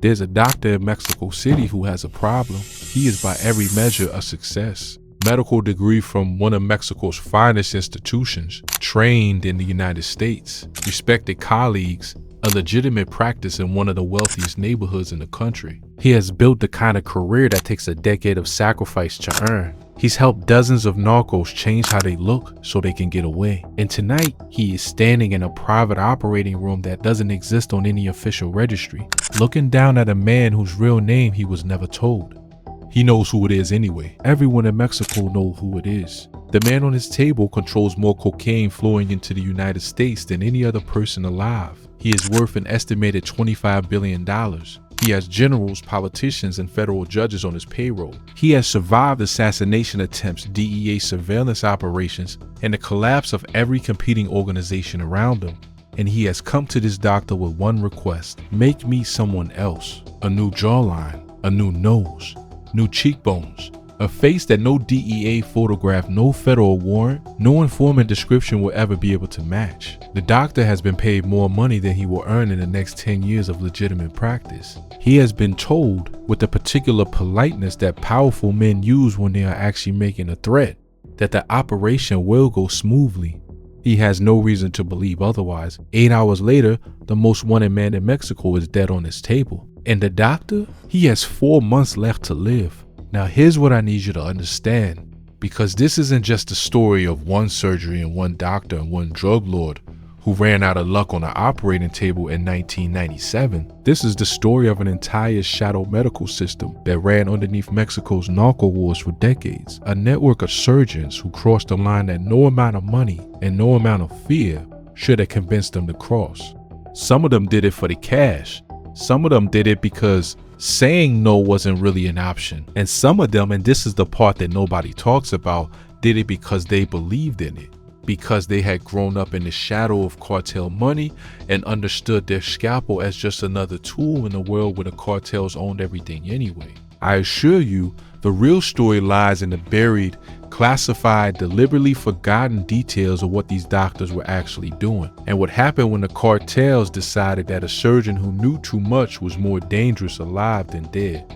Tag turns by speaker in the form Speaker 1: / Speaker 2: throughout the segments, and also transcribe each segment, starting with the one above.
Speaker 1: There's a doctor in Mexico City who has a problem. He is by every measure a success. Medical degree from one of Mexico's finest institutions, trained in the United States, respected colleagues, a legitimate practice in one of the wealthiest neighborhoods in the country. He has built the kind of career that takes a decade of sacrifice to earn. He's helped dozens of narcos change how they look so they can get away. And tonight, he is standing in a private operating room that doesn't exist on any official registry, looking down at a man whose real name he was never told. He knows who it is anyway. Everyone in Mexico knows who it is. The man on his table controls more cocaine flowing into the United States than any other person alive. He is worth an estimated $25 billion. He has generals, politicians, and federal judges on his payroll. He has survived assassination attempts, DEA surveillance operations, and the collapse of every competing organization around him. And he has come to this doctor with one request: make me someone else. A new jawline, a new nose, new cheekbones, a face that no DEA photograph, no federal warrant, no informant description will ever be able to match. The doctor has been paid more money than he will earn in the next 10 years of legitimate practice. He has been told, with the particular politeness that powerful men use when they are actually making a threat, that the operation will go smoothly. He has no reason to believe otherwise. 8 hours later, the most wanted man in Mexico is dead on his table. And the doctor? He has 4 months left to live. Now here's what I need you to understand, because this isn't just the story of one surgery and one doctor and one drug lord who ran out of luck on an operating table in 1997. This is the story of an entire shadow medical system that ran underneath Mexico's narco wars for decades. A network of surgeons who crossed a line that no amount of money and no amount of fear should have convinced them to cross. Some of them did it for the cash. Some of them did it because saying no wasn't really an option. And some of them, and this is the part that nobody talks about, did it because they believed in it, because they had grown up in the shadow of cartel money and understood their scalpel as just another tool in a world where the cartels owned everything anyway. I assure you, the real story lies in the buried, classified, deliberately forgotten details of what these doctors were actually doing, and what happened when the cartels decided that a surgeon who knew too much was more dangerous alive than dead.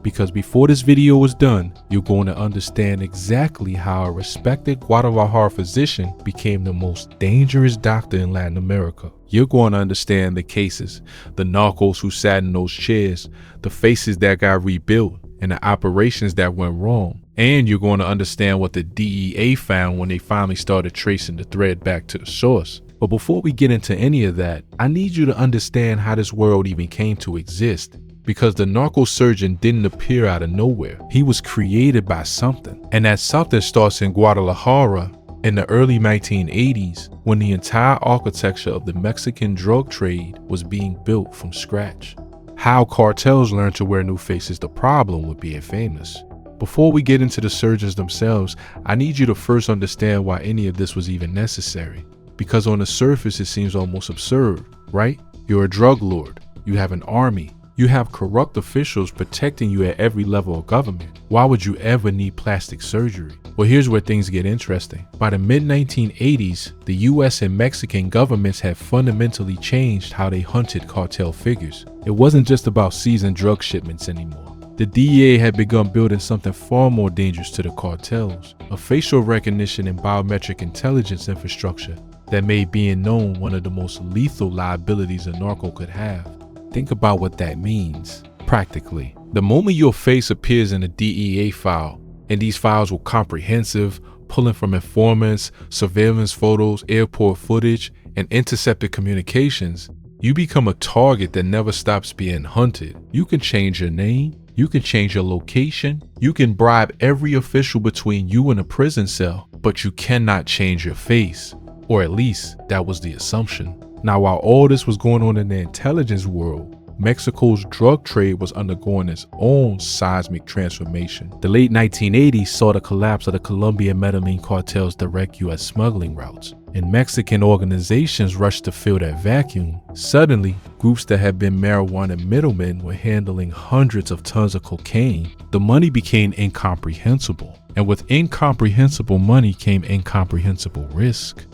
Speaker 1: Because before this video was done, you're going to understand exactly how a respected Guadalajara physician became the most dangerous doctor in Latin America. You're going to understand the cases, the narcos who sat in those chairs, the faces that got rebuilt, and the operations that went wrong. And you're going to understand what the DEA found when they finally started tracing the thread back to the source. But before we get into any of that, I need you to understand how this world even came to exist. Because the narco surgeon didn't appear out of nowhere. He was created by something. And that something starts in Guadalajara in the early 1980s, when the entire architecture of the Mexican drug trade was being built from scratch. How cartels learned to wear new faces, the problem with being famous. Before we get into the surgeons themselves, I need you to first understand why any of this was even necessary. Because on the surface, it seems almost absurd, right? You're a drug lord. You have an army. You have corrupt officials protecting you at every level of government. Why would you ever need plastic surgery? Well, here's where things get interesting. By the mid-1980s, the US and Mexican governments had fundamentally changed how they hunted cartel figures. It wasn't just about seizing drug shipments anymore. The DEA had begun building something far more dangerous to the cartels, a facial recognition and biometric intelligence infrastructure that made being known one of the most lethal liabilities a narco could have. Think about what that means, practically. The moment your face appears in a DEA file, and these files were comprehensive, pulling from informants, surveillance photos, airport footage, and intercepted communications, you become a target that never stops being hunted. You can change your name, you can change your location, you can bribe every official between you and a prison cell, but you cannot change your face. Or at least, that was the assumption. Now, while all this was going on in the intelligence world, Mexico's drug trade was undergoing its own seismic transformation. The late 1980s saw the collapse of the Colombian Medellin cartel's direct U.S. smuggling routes, and Mexican organizations rushed to fill that vacuum. Suddenly, groups that had been marijuana middlemen were handling hundreds of tons of cocaine. The money became incomprehensible, and with incomprehensible money came incomprehensible risk.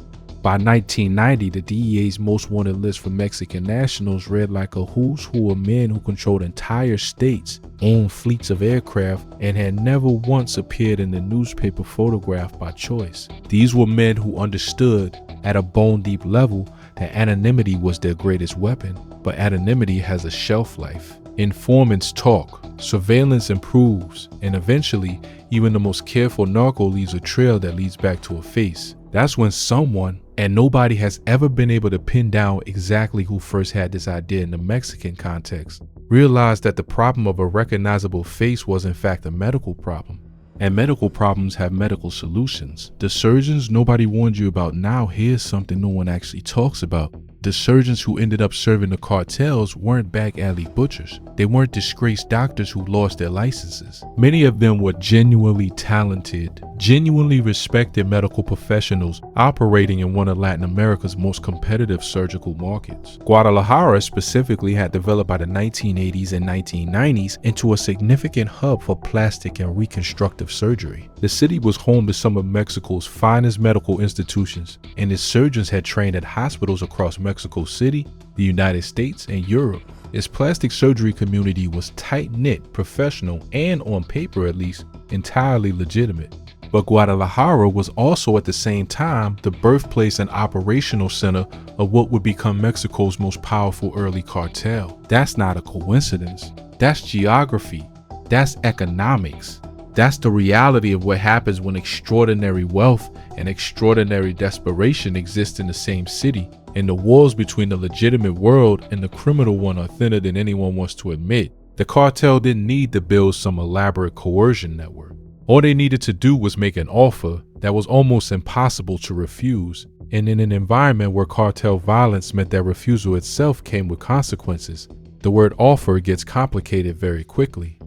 Speaker 1: By 1990, the DEA's most wanted list for Mexican nationals read like a who's who of men who controlled entire states, owned fleets of aircraft, and had never once appeared in the newspaper photograph by choice. These were men who understood at a bone-deep level that anonymity was their greatest weapon, but anonymity has a shelf life. Informants talk, surveillance improves, and eventually, even the most careful narco leaves a trail that leads back to a face. That's when someone, and nobody has ever been able to pin down exactly who first had this idea in the Mexican context, realized that the problem of a recognizable face was in fact a medical problem. And medical problems have medical solutions. The surgeons nobody warned you about now, here's something no one actually talks about. The surgeons who ended up serving the cartels weren't back alley butchers. They weren't disgraced doctors who lost their licenses. Many of them were genuinely talented, genuinely respected medical professionals operating in one of Latin America's most competitive surgical markets. Guadalajara specifically had developed by the 1980s and 1990s into a significant hub for plastic and reconstructive surgery. The city was home to some of Mexico's finest medical institutions, and its surgeons had trained at hospitals across Mexico City, the United States, and Europe. Its plastic surgery community was tight-knit, professional, and on paper at least, entirely legitimate. But Guadalajara was also at the same time the birthplace and operational center of what would become Mexico's most powerful early cartel. That's not a coincidence. That's geography. That's economics. That's the reality of what happens when extraordinary wealth and extraordinary desperation exist in the same city, and the walls between the legitimate world and the criminal one are thinner than anyone wants to admit. The cartel didn't need to build some elaborate coercion network. All they needed to do was make an offer that was almost impossible to refuse, and in an environment where cartel violence meant that refusal itself came with consequences, the word offer gets complicated very quickly.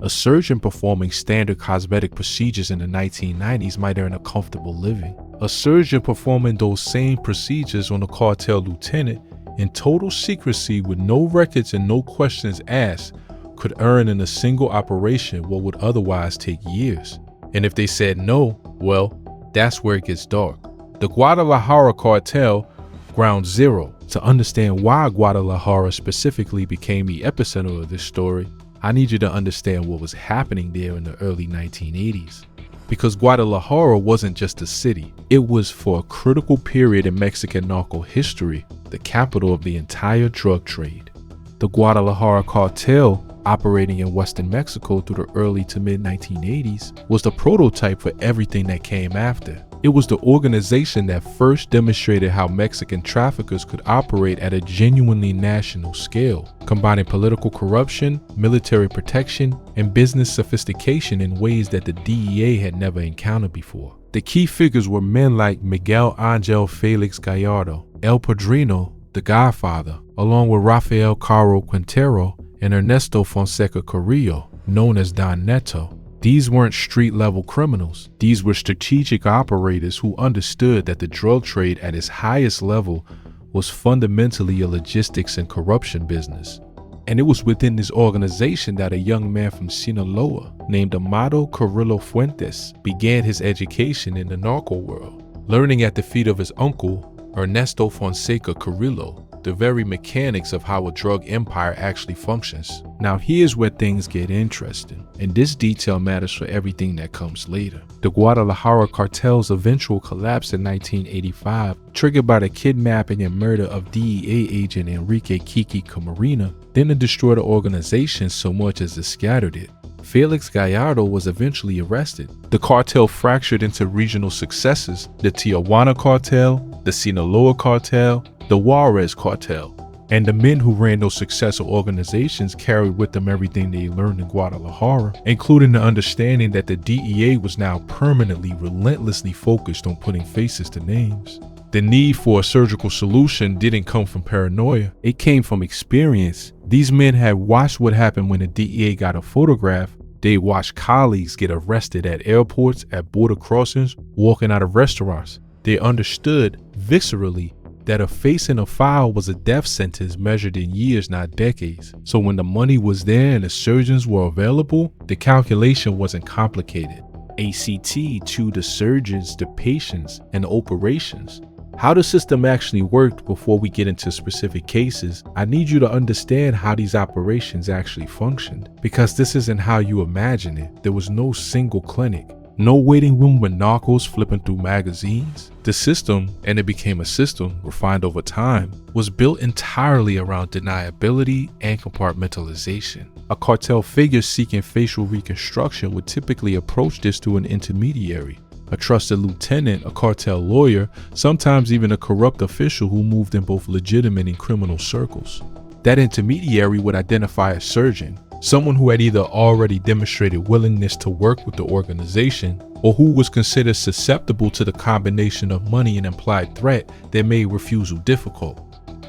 Speaker 1: A surgeon performing standard cosmetic procedures in the 1990s might earn a comfortable living. A surgeon performing those same procedures on a cartel lieutenant in total secrecy with no records and no questions asked could earn in a single operation what would otherwise take years. And if they said no, well, that's where it gets dark. The Guadalajara cartel, ground zero. To understand why Guadalajara specifically became the epicenter of this story, I need you to understand what was happening there in the early 1980s. Because Guadalajara wasn't just a city, it was for a critical period in Mexican narco history, the capital of the entire drug trade. The Guadalajara cartel, operating in Western Mexico through the early to mid 1980s, was the prototype for everything that came after. It was the organization that first demonstrated how Mexican traffickers could operate at a genuinely national scale, combining political corruption, military protection, and business sophistication in ways that the DEA had never encountered before. The key figures were men like Miguel Angel Felix Gallardo, El Padrino, the Godfather, along with Rafael Caro Quintero and Ernesto Fonseca Carrillo, known as Don Neto. These weren't street-level criminals. These were strategic operators who understood that the drug trade at its highest level was fundamentally a logistics and corruption business. And it was within this organization that a young man from Sinaloa named Amado Carrillo Fuentes began his education in the narco world, learning at the feet of his uncle, Ernesto Fonseca Carrillo, the very mechanics of how a drug empire actually functions. Now here's where things get interesting, and this detail matters for everything that comes later. The Guadalajara cartel's eventual collapse in 1985, triggered by the kidnapping and murder of DEA agent Enrique Kiki Camarena, didn't destroy the organization so much as it scattered it. Felix Gallardo was eventually arrested. The cartel fractured into regional successors: the Tijuana cartel, the Sinaloa cartel, the Juarez cartel. And the men who ran those successful organizations carried with them everything they learned in Guadalajara, including the understanding that the DEA was now permanently, relentlessly focused on putting faces to names. The need for a surgical solution didn't come from paranoia, it came from experience. These men had watched what happened when the DEA got a photograph. They watched colleagues get arrested at airports, at border crossings, walking out of restaurants. They understood viscerally that a face in a file was a death sentence measured in years, not decades. So when the money was there and the surgeons were available, the calculation wasn't complicated. ACT to the surgeons, the patients, and the operations. How the system actually worked before we get into specific cases, I need you to understand how these operations actually functioned, because this isn't how you imagine it. There was no single clinic, no waiting room with narcos flipping through magazines. The system, and it became a system refined over time, was built entirely around deniability and compartmentalization. A cartel figure seeking facial reconstruction would typically approach this through an intermediary, a trusted lieutenant, a cartel lawyer, sometimes even a corrupt official who moved in both legitimate and criminal circles. That intermediary would identify a surgeon, someone who had either already demonstrated willingness to work with the organization or who was considered susceptible to the combination of money and implied threat that made refusal difficult.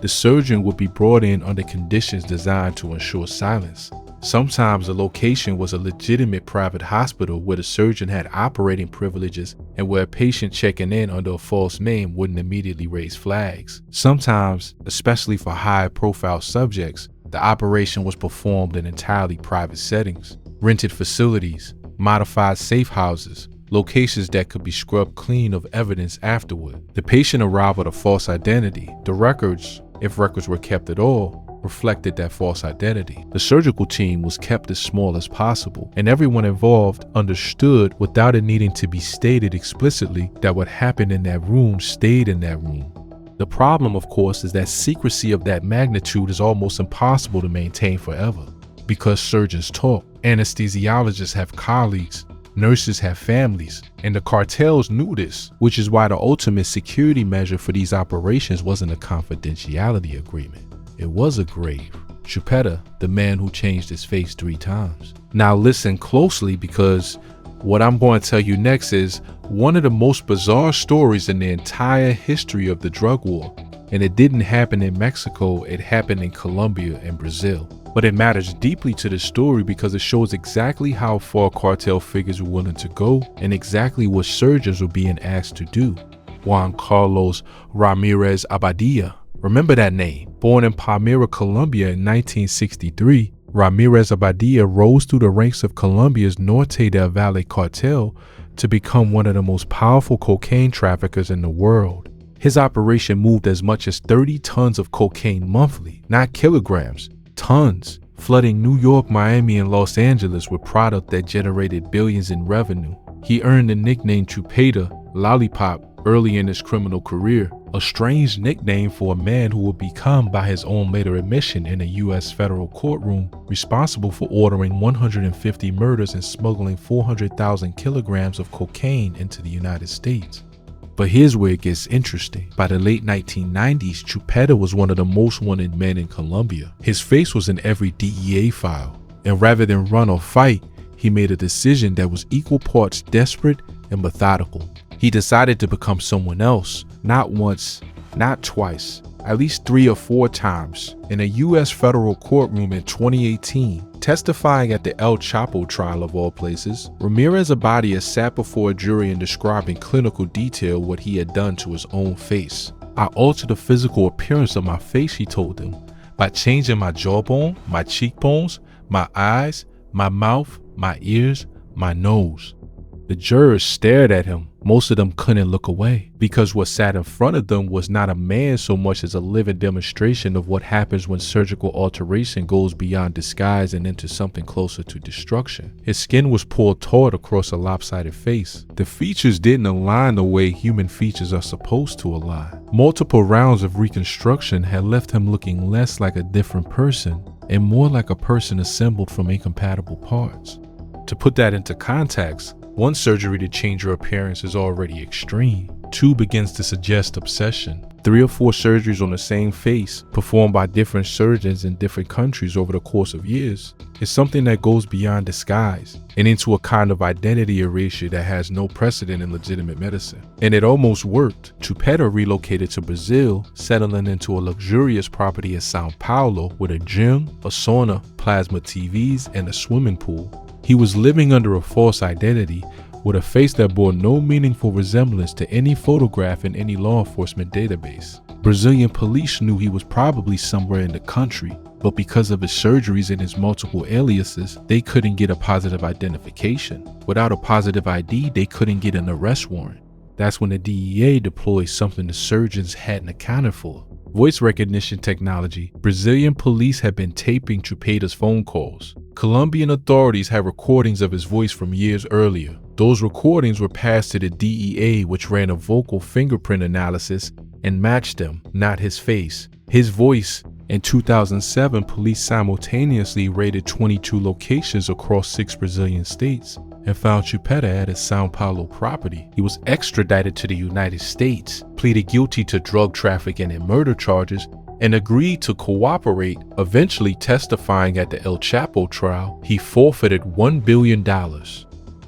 Speaker 1: The surgeon would be brought in under conditions designed to ensure silence. Sometimes the location was a legitimate private hospital where the surgeon had operating privileges and where a patient checking in under a false name wouldn't immediately raise flags. Sometimes, especially for high-profile subjects, the operation was performed in entirely private settings, rented facilities, modified safe houses, locations that could be scrubbed clean of evidence afterward. The patient arrived with a false identity. The records, if records were kept at all, reflected that false identity. The surgical team was kept as small as possible, and everyone involved understood without it needing to be stated explicitly that what happened in that room stayed in that room. The problem, of course, is that secrecy of that magnitude is almost impossible to maintain forever, because surgeons talk, anesthesiologists have colleagues, nurses have families, and the cartels knew this, which is why the ultimate security measure for these operations wasn't a confidentiality agreement. It was a grave. Chupeta, the man who changed his face 3 times. Now listen closely, because what I'm going to tell you next is one of the most bizarre stories in the entire history of the drug war. And it didn't happen in Mexico, it happened in Colombia and Brazil. But it matters deeply to the story because it shows exactly how far cartel figures were willing to go and exactly what surgeons were being asked to do. Juan Carlos Ramirez Abadia. Remember that name. Born in Palmira, Colombia in 1963, Ramirez Abadia rose through the ranks of Colombia's Norte del Valle cartel to become one of the most powerful cocaine traffickers in the world. His operation moved as much as 30 tons of cocaine monthly, not kilograms, tons, flooding New York, Miami, and Los Angeles with product that generated billions in revenue. He earned the nickname Chupeta, lollipop, early in his criminal career, a strange nickname for a man who would become, by his own later admission in a U.S. federal courtroom, responsible for ordering 150 murders and smuggling 400,000 kilograms of cocaine into the United States. But here's where it gets interesting. By the late 1990s, Chupeta was one of the most wanted men in Colombia. His face was in every DEA file, and rather than run or fight, he made a decision that was equal parts desperate and methodical. He decided to become someone else, not once, not twice, at least 3 or 4 times. In a U.S. federal courtroom in 2018, testifying at the El Chapo trial of all places, Ramirez Abadia sat before a jury and described in clinical detail what he had done to his own face. I altered the physical appearance of my face, he told them, by changing my jawbone, my cheekbones, my eyes, my mouth, my ears, my nose. The jurors stared at him. Most of them couldn't look away because what sat in front of them was not a man so much as a living demonstration of what happens when surgical alteration goes beyond disguise and into something closer to destruction. His skin was pulled taut across a lopsided face. The features didn't align the way human features are supposed to align. Multiple rounds of reconstruction had left him looking less like a different person and more like a person assembled from incompatible parts. To put that into context, one surgery to change your appearance is already extreme. 2 begins to suggest obsession. 3 or 4 surgeries on the same face, performed by different surgeons in different countries over the course of years, is something that goes beyond disguise and into a kind of identity erasure that has no precedent in legitimate medicine. And it almost worked. Chupeta relocated to Brazil, settling into a luxurious property in Sao Paulo with a gym, a sauna, plasma TVs, and a swimming pool. He was living under a false identity with a face that bore no meaningful resemblance to any photograph in any law enforcement database. Brazilian police knew he was probably somewhere in the country, but because of his surgeries and his multiple aliases, they couldn't get a positive identification. Without a positive ID, they couldn't get an arrest warrant. That's when the DEA deployed something the surgeons hadn't accounted for. Voice recognition technology. Brazilian police had been taping Chupeta's phone calls. Colombian authorities had recordings of his voice from years earlier. Those recordings were passed to the DEA, which ran a vocal fingerprint analysis and matched them, not his face. His voice. In 2007, police simultaneously raided 22 locations across 6 Brazilian states and found Chupeta at his São Paulo property. He was extradited to the United States, pleaded guilty to drug trafficking and murder charges, and agreed to cooperate, eventually testifying at the El Chapo trial. He forfeited $1 billion.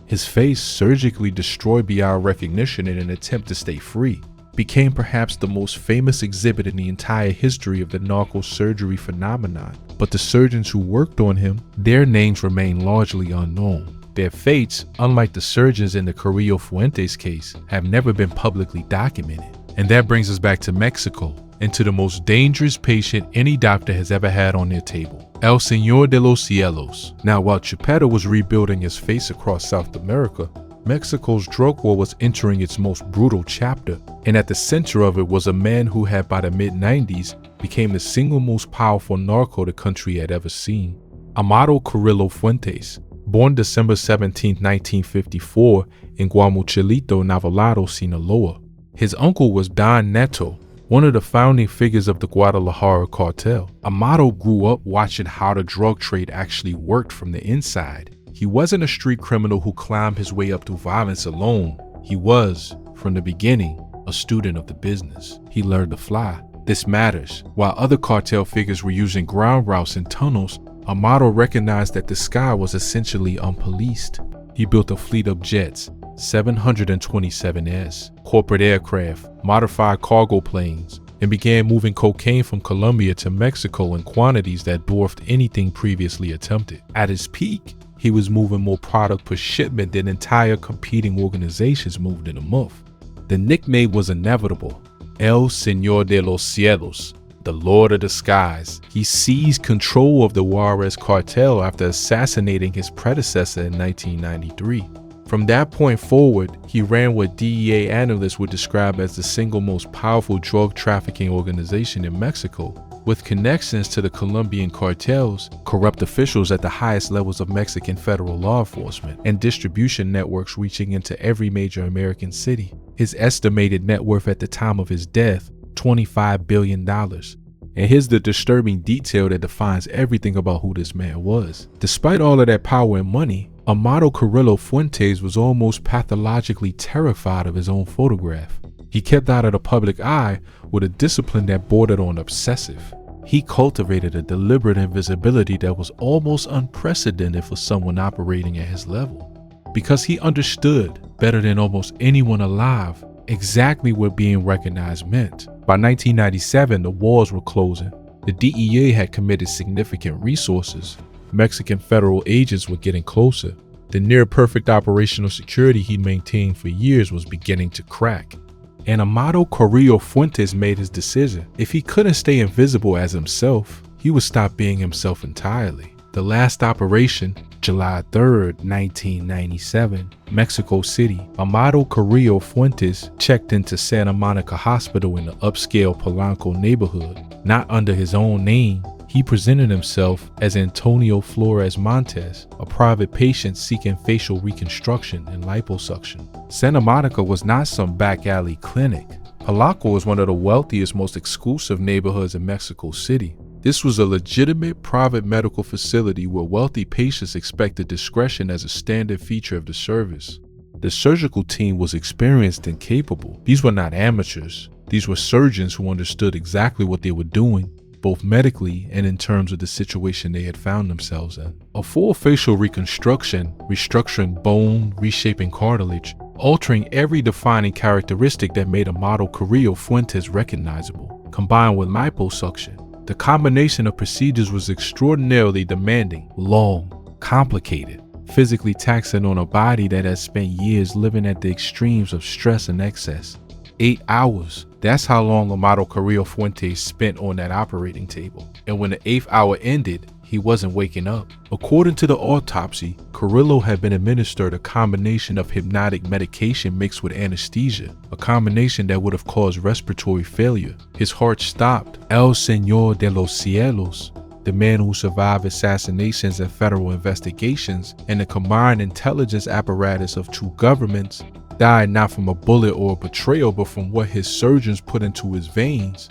Speaker 1: His face, surgically destroyed beyond recognition in an attempt to stay free, became perhaps the most famous exhibit in the entire history of the narco surgery phenomenon. But the surgeons who worked on him, their names remain largely unknown. Their fates, unlike the surgeons in the Carrillo Fuentes case, have never been publicly documented. And that brings us back to Mexico, and to the most dangerous patient any doctor has ever had on their table, El Señor de los Cielos. Now, while Chupeta was rebuilding his face across South America, Mexico's drug war was entering its most brutal chapter, and at the center of it was a man who had, by the mid-90s, became the single most powerful narco the country had ever seen. Amado Carrillo Fuentes, born December 17, 1954 in Guamuchilito, Navalado, Sinaloa. His uncle was Don Neto, one of the founding figures of the Guadalajara cartel. Amado grew up watching how the drug trade actually worked from the inside. He wasn't a street criminal who climbed his way up through violence alone. He was, from the beginning, a student of the business. He learned to fly. This matters. While other cartel figures were using ground routes and tunnels, Amado recognized that the sky was essentially unpoliced. He built a fleet of jets, 727s, corporate aircraft, modified cargo planes, and began moving cocaine from Colombia to Mexico in quantities that dwarfed anything previously attempted. At his peak, he was moving more product per shipment than entire competing organizations moved in a month. The nickname was inevitable, El Señor de los Cielos, the Lord of the Skies. He seized control of the Juarez cartel after assassinating his predecessor in 1993. From that point forward, he ran what DEA analysts would describe as the single most powerful drug trafficking organization in Mexico, with connections to the Colombian cartels, corrupt officials at the highest levels of Mexican federal law enforcement, and distribution networks reaching into every major American city. His estimated net worth at the time of his death, $25 billion. And here's the disturbing detail that defines everything about who this man was. Despite all of that power and money, Amado Carrillo Fuentes was almost pathologically terrified of his own photograph. He kept out of the public eye with a discipline that bordered on obsessive. He cultivated a deliberate invisibility that was almost unprecedented for someone operating at his level, because he understood, better than almost anyone alive, exactly what being recognized meant. By 1997, the walls were closing. The DEA had committed significant resources. Mexican federal agents were getting closer. The near-perfect operational security he maintained for years was beginning to crack. And Amado Carrillo Fuentes made his decision. If he couldn't stay invisible as himself, he would stop being himself entirely. The last operation, July 3rd, 1997, Mexico City, Amado Carrillo Fuentes checked into Santa Monica Hospital in the upscale Polanco neighborhood. Not under his own name, he presented himself as Antonio Flores Montes, a private patient seeking facial reconstruction and liposuction. Santa Monica was not some back alley clinic. Polanco was one of the wealthiest, most exclusive neighborhoods in Mexico City. This was a legitimate private medical facility where wealthy patients expected discretion as a standard feature of the service. The surgical team was experienced and capable. These were not amateurs. These were surgeons who understood exactly what they were doing, both medically and in terms of the situation they had found themselves in. A full facial reconstruction, restructuring bone, reshaping cartilage, altering every defining characteristic that made Amado Carrillo Fuentes recognizable, combined with liposuction. The combination of procedures was extraordinarily demanding, long, complicated, physically taxing on a body that had spent years living at the extremes of stress and excess. 8 hours. That's how long Amado Carrillo Fuentes spent on that operating table. And when the 8th hour ended, he wasn't waking up. According to the autopsy, Carrillo had been administered a combination of hypnotic medication mixed with anesthesia, a combination that would have caused respiratory failure. His heart stopped. El Señor de los Cielos, the man who survived assassinations and federal investigations, and the combined intelligence apparatus of two governments, died not from a bullet or a betrayal, but from what his surgeons put into his veins.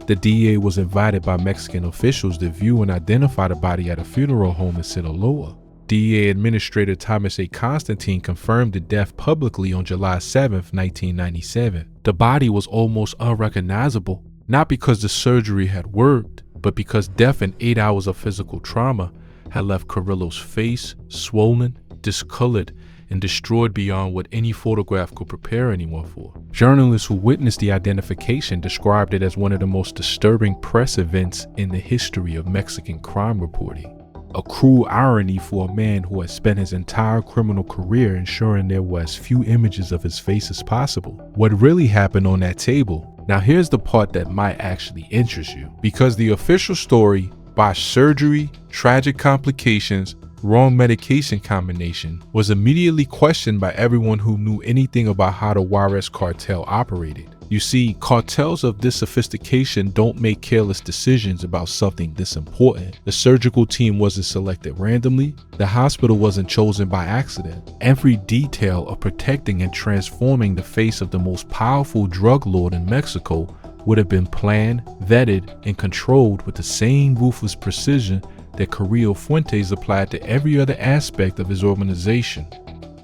Speaker 1: The DEA was invited by Mexican officials to view and identify the body at a funeral home in Sinaloa. DEA Administrator Thomas A. Constantine confirmed the death publicly on July 7, 1997. The body was almost unrecognizable, not because the surgery had worked, but because death and 8 hours of physical trauma had left Carrillo's face swollen, discolored, and destroyed beyond what any photograph could prepare anyone for. Journalists who witnessed the identification described it as one of the most disturbing press events in the history of Mexican crime reporting. A cruel irony for a man who had spent his entire criminal career ensuring there were as few images of his face as possible. What really happened on that table? Now here's the part that might actually interest you, because the official story, botched surgery, tragic complications, wrong medication combination, was immediately questioned by everyone who knew anything about how the Juarez cartel operated. You see, cartels of this sophistication don't make careless decisions about something this important. The surgical team wasn't selected randomly. The hospital wasn't chosen by accident. Every detail of protecting and transforming the face of the most powerful drug lord in Mexico would have been planned, vetted, and controlled with the same ruthless precision that Carrillo Fuentes applied to every other aspect of his organization.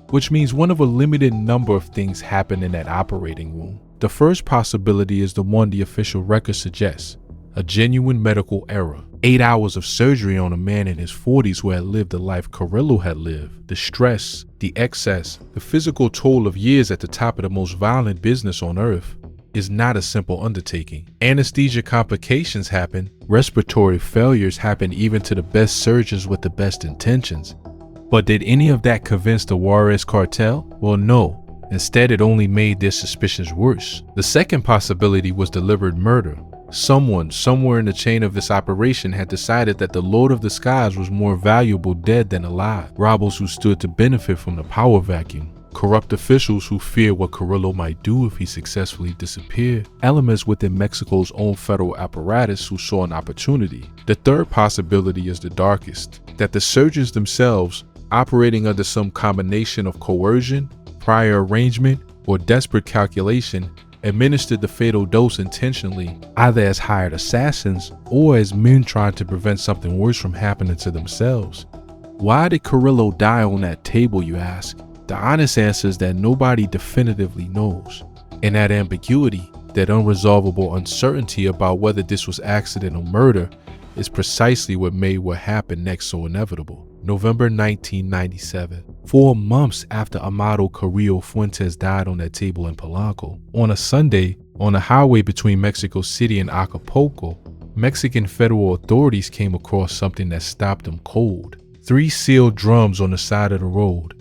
Speaker 1: Which means one of a limited number of things happened in that operating room. The first possibility is the one the official record suggests: a genuine medical error. 8 hours of surgery on a man in his 40s who had lived the life Carrillo had lived. The stress, the excess, the physical toll of years at the top of the most violent business on earth is not a simple undertaking. Anesthesia complications happen, respiratory failures happen even to the best surgeons with the best intentions. But did any of that convince the Juarez cartel? Well, no. Instead, it only made their suspicions worse. The second possibility was deliberate murder. Someone, somewhere in the chain of this operation had decided that the Lord of the Skies was more valuable dead than alive. Robbers who stood to benefit from the power vacuum. Corrupt officials who feared what Carrillo might do if he successfully disappeared. Elements within Mexico's own federal apparatus who saw an opportunity. The third possibility is the darkest, that the surgeons themselves, operating under some combination of coercion, prior arrangement, or desperate calculation, administered the fatal dose intentionally, either as hired assassins or as men trying to prevent something worse from happening to themselves. Why did Carrillo die on that table, you ask? The honest answer is that nobody definitively knows. And that ambiguity, that unresolvable uncertainty about whether this was accident or murder, is precisely what made what happened next so inevitable. November 1997, 4 months after Amado Carrillo Fuentes died on that table in Polanco. On a Sunday, on a highway between Mexico City and Acapulco, Mexican federal authorities came across something that stopped them cold. 3 sealed drums on the side of the road.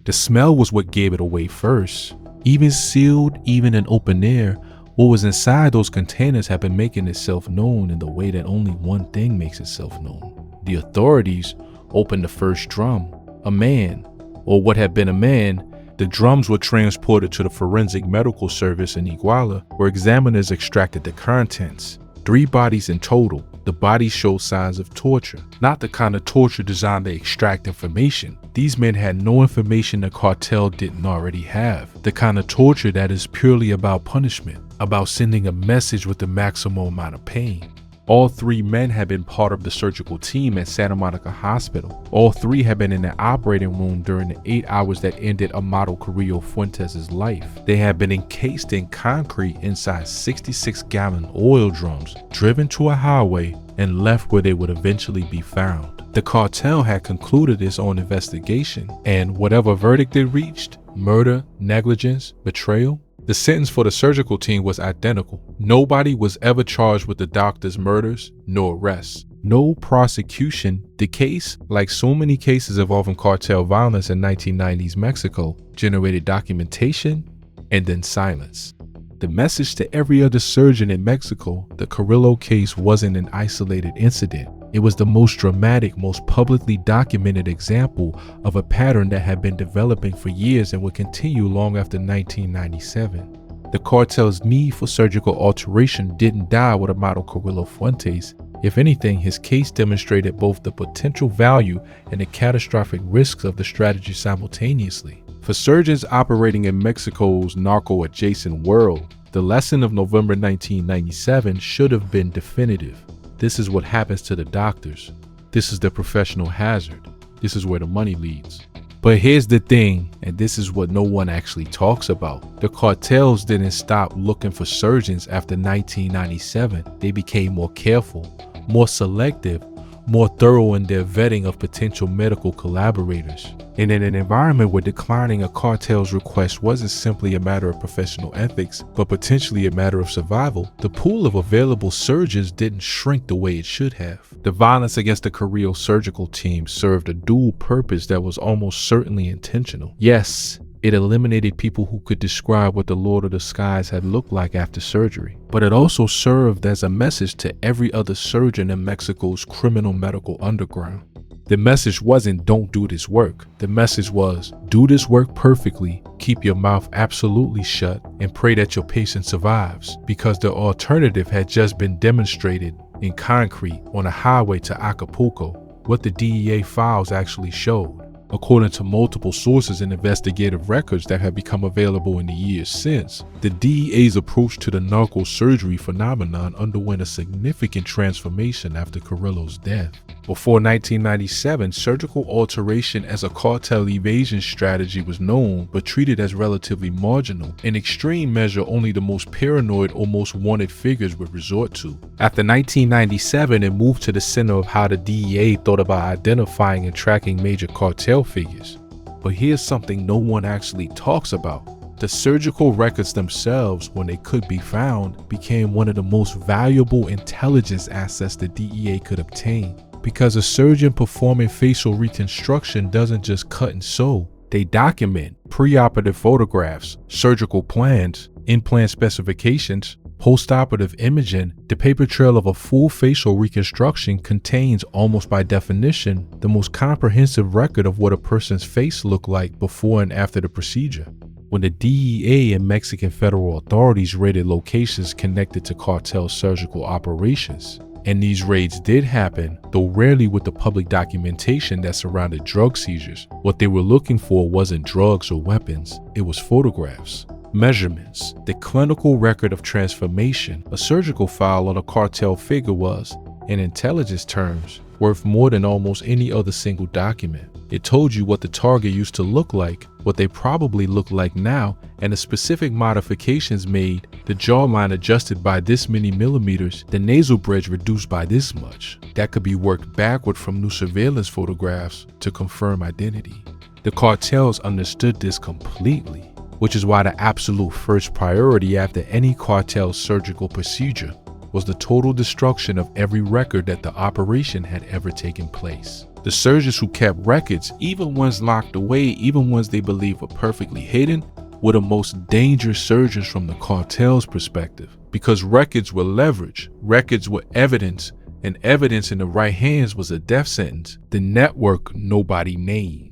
Speaker 1: The smell was what gave it away first. Even sealed, even in open air, what was inside those containers had been making itself known in the way that only one thing makes itself known. The authorities opened the first drum. A man, or what had been a man. The drums were transported to the forensic medical service in Iguala, where examiners extracted the contents. 3 bodies in total. The bodies showed signs of torture, not the kind of torture designed to extract information. These men had no information the cartel didn't already have. The kind of torture that is purely about punishment, about sending a message with the maximum amount of pain. All 3 men had been part of the surgical team at Santa Monica Hospital. All 3 had been in the operating room during the 8 hours that ended Amado Carrillo Fuentes' life. They had been encased in concrete inside 66-gallon oil drums, driven to a highway, and left where they would eventually be found. The cartel had concluded its own investigation, and whatever verdict it reached, murder, negligence, betrayal, the sentence for the surgical team was identical. Nobody was ever charged with the doctor's murders, no arrests, no prosecution. The case, like so many cases involving cartel violence in 1990s Mexico, generated documentation and then silence. The message to every other surgeon in Mexico: the Carrillo case wasn't an isolated incident. It was the most dramatic, most publicly documented example of a pattern that had been developing for years and would continue long after 1997. The cartel's need for surgical alteration didn't die with Amado Carrillo Fuentes. If anything, his case demonstrated both the potential value and the catastrophic risks of the strategy simultaneously. For surgeons operating in Mexico's narco-adjacent world, the lesson of November 1997 should have been definitive. This is what happens to the doctors. This is the professional hazard. This is where the money leads. But here's the thing, and this is what no one actually talks about. The cartels didn't stop looking for surgeons after 1997. They became more careful, more selective, more thorough in their vetting of potential medical collaborators. And in an environment where declining a cartel's request wasn't simply a matter of professional ethics, but potentially a matter of survival, the pool of available surgeons didn't shrink the way it should have. The violence against the Carrillo surgical team served a dual purpose that was almost certainly intentional. Yes, it eliminated people who could describe what the Lord of the Skies had looked like after surgery, but it also served as a message to every other surgeon in Mexico's criminal medical underground. The message wasn't "don't do this work." The message was "do this work perfectly, keep your mouth absolutely shut, and pray that your patient survives," because the alternative had just been demonstrated in concrete on a highway to Acapulco, what the DEA files actually showed. According to multiple sources and investigative records that have become available in the years since, the DEA's approach to the narco surgery phenomenon underwent a significant transformation after Carrillo's death. Before 1997, surgical alteration as a cartel evasion strategy was known, but treated as relatively marginal. In extreme measure, only the most paranoid or most wanted figures would resort to. After 1997, it moved to the center of how the DEA thought about identifying and tracking major cartel figures. But here's something no one actually talks about. The surgical records themselves, when they could be found, became one of the most valuable intelligence assets the DEA could obtain. Because a surgeon performing facial reconstruction doesn't just cut and sew. They document preoperative photographs, surgical plans, implant specifications, postoperative imaging. The paper trail of a full facial reconstruction contains, almost by definition, the most comprehensive record of what a person's face looked like before and after the procedure. When the DEA and Mexican federal authorities raided locations connected to cartel surgical operations, and these raids did happen, though rarely with the public documentation that surrounded drug seizures, what they were looking for wasn't drugs or weapons, it was photographs, measurements, the clinical record of transformation. A surgical file on a cartel figure was, in intelligence terms, worth more than almost any other single document. It told you what the target used to look like, what they probably look like now, and the specific modifications made, the jawline adjusted by this many millimeters, the nasal bridge reduced by this much. That could be worked backward from new surveillance photographs to confirm identity. The cartels understood this completely, which is why the absolute first priority after any cartel surgical procedure was the total destruction of every record that the operation had ever taken place. The surgeons who kept records, even ones locked away, even ones they believed were perfectly hidden, were the most dangerous surgeons from the cartel's perspective, because records were leverage, records were evidence, and evidence in the right hands was a death sentence. The network nobody named.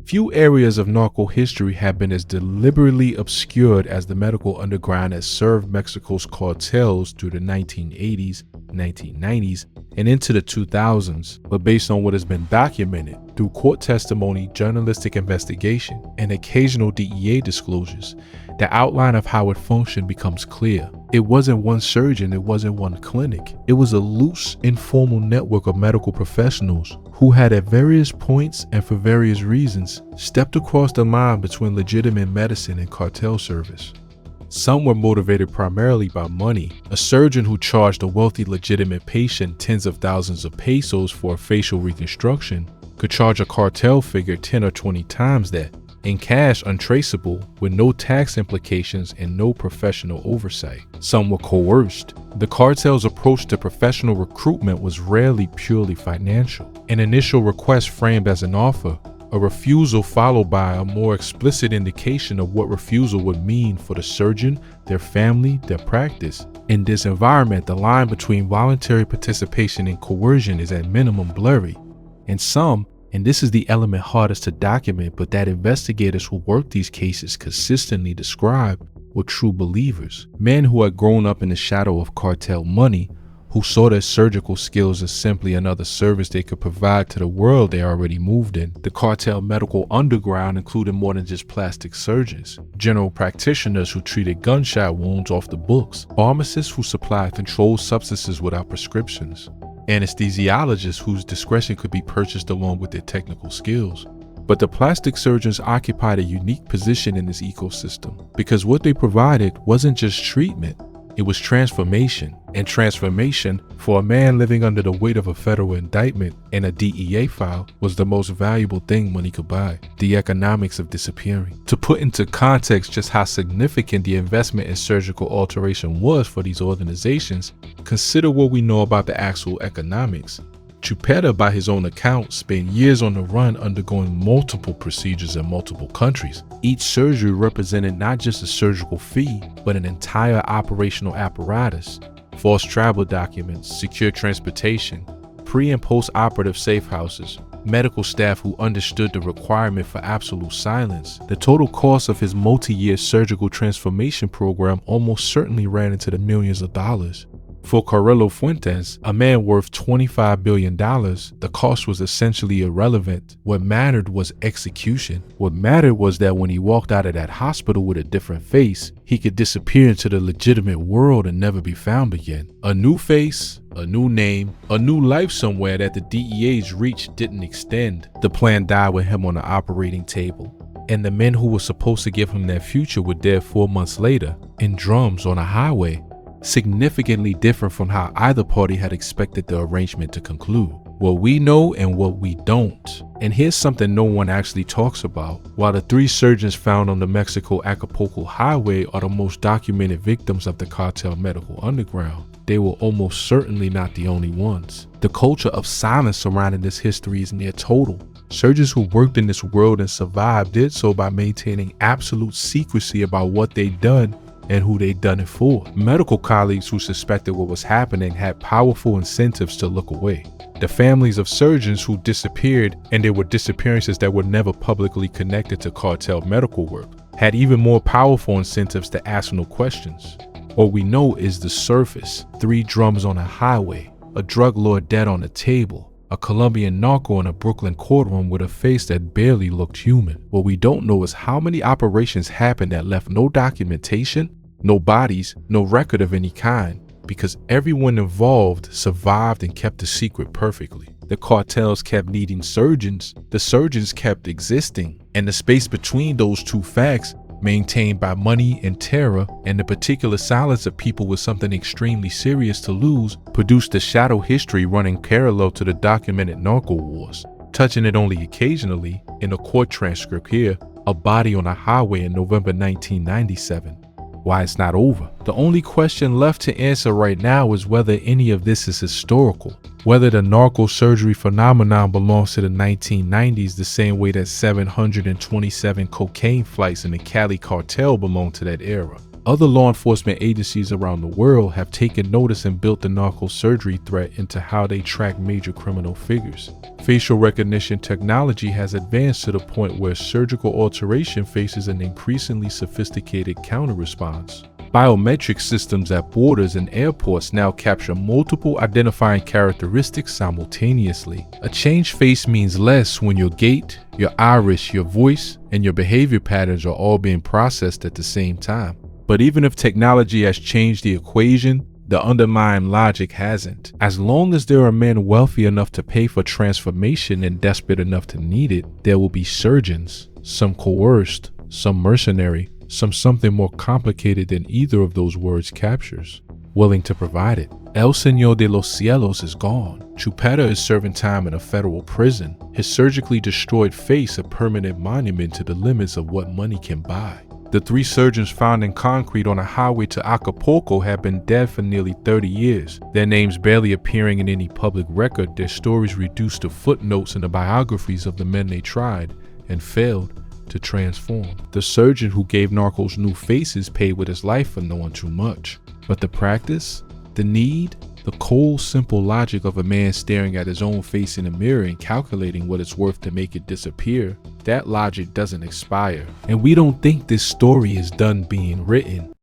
Speaker 1: Few areas of narco history have been as deliberately obscured as the medical underground that served Mexico's cartels through the 1980s, 1990s, and into the 2000s, but based on what has been documented through court testimony, journalistic investigation, and occasional DEA disclosures, the outline of how it functioned becomes clear. It wasn't one surgeon, it wasn't one clinic. It was a loose, informal network of medical professionals who had at various points and for various reasons stepped across the line between legitimate medicine and cartel service. Some were motivated primarily by money. A surgeon who charged a wealthy legitimate patient tens of thousands of pesos for a facial reconstruction could charge a cartel figure 10 or 20 times that, in cash untraceable, with no tax implications and no professional oversight. Some were coerced. The cartel's approach to professional recruitment was rarely purely financial. An initial request framed as an offer, a refusal followed by a more explicit indication of what refusal would mean for the surgeon, their family, their practice. In this environment, the line between voluntary participation and coercion is at minimum blurry. And some, and this is the element hardest to document, but that investigators who work these cases consistently describe, were true believers. Men who had grown up in the shadow of cartel money, who saw their surgical skills as simply another service they could provide to the world they already moved in. The cartel medical underground included more than just plastic surgeons, general practitioners who treated gunshot wounds off the books, pharmacists who supplied controlled substances without prescriptions, anesthesiologists whose discretion could be purchased along with their technical skills. But the plastic surgeons occupied a unique position in this ecosystem because what they provided wasn't just treatment, it was transformation. And transformation, for a man living under the weight of a federal indictment and a DEA file, was the most valuable thing money could buy: the economics of disappearing. To put into context just how significant the investment in surgical alteration was for these organizations, consider what we know about the actual economics. Chupeta, by his own account, spent years on the run undergoing multiple procedures in multiple countries. Each surgery represented not just a surgical fee, but an entire operational apparatus. False travel documents, secure transportation, pre- and post-operative safe houses, medical staff who understood the requirement for absolute silence. The total cost of his multi-year surgical transformation program almost certainly ran into the millions of dollars. For Carrillo Fuentes, a man worth $25 billion, the cost was essentially irrelevant. What mattered was execution. What mattered was that when he walked out of that hospital with a different face, he could disappear into the legitimate world and never be found again. A new face, a new name, a new life somewhere that the DEA's reach didn't extend. The plan died with him on the operating table. And the men who were supposed to give him that future were dead 4 months later, in drums on a highway. Significantly different from how either party had expected the arrangement to conclude. What we know and what we don't. And here's something no one actually talks about. While the 3 surgeons found on the Mexico-Acapulco highway are the most documented victims of the cartel medical underground, they were almost certainly not the only ones. The culture of silence surrounding this history is near total. Surgeons who worked in this world and survived did so by maintaining absolute secrecy about what they'd done and who they'd done it for. Medical colleagues who suspected what was happening had powerful incentives to look away. The families of surgeons who disappeared, and there were disappearances that were never publicly connected to cartel medical work, had even more powerful incentives to ask no questions. All we know is the surface: 3 drums on a highway, a drug lord dead on a table, a Colombian narco in a Brooklyn courtroom with a face that barely looked human. What we don't know is how many operations happened that left no documentation, no bodies, no record of any kind, because everyone involved survived and kept the secret perfectly. The cartels kept needing surgeons, the surgeons kept existing, and the space between those two facts, maintained by money and terror and the particular silence of people with something extremely serious to lose, produced a shadow history running parallel to the documented narco wars, touching it only occasionally. In a court transcript here, a body on a highway in November 1997. Why it's not over? The only question left to answer right now is whether any of this is historical, whether the narco surgery phenomenon belongs to the 1990s the same way that 727 cocaine flights in the Cali cartel belong to that era. Other law enforcement agencies around the world have taken notice and built the narco surgery threat into how they track major criminal figures. Facial recognition technology has advanced to the point where surgical alteration faces an increasingly sophisticated counter-response. Biometric systems at borders and airports now capture multiple identifying characteristics simultaneously. A changed face means less when your gait, your iris, your voice, and your behavior patterns are all being processed at the same time. But even if technology has changed the equation, the underlying logic hasn't. As long as there are men wealthy enough to pay for transformation and desperate enough to need it, there will be surgeons, some coerced, some mercenary, some something more complicated than either of those words captures, willing to provide it. El Señor de los Cielos is gone. Chupeta is serving time in a federal prison, his surgically destroyed face a permanent monument to the limits of what money can buy. The 3 surgeons found in concrete on a highway to Acapulco have been dead for nearly 30 years, their names barely appearing in any public record, their stories reduced to footnotes in the biographies of the men they tried and failed to transform. The surgeon who gave Narcos new faces paid with his life for knowing too much. But the practice, the need, the cold, simple logic of a man staring at his own face in a mirror and calculating what it's worth to make it disappear, that logic doesn't expire. And we don't think this story is done being written.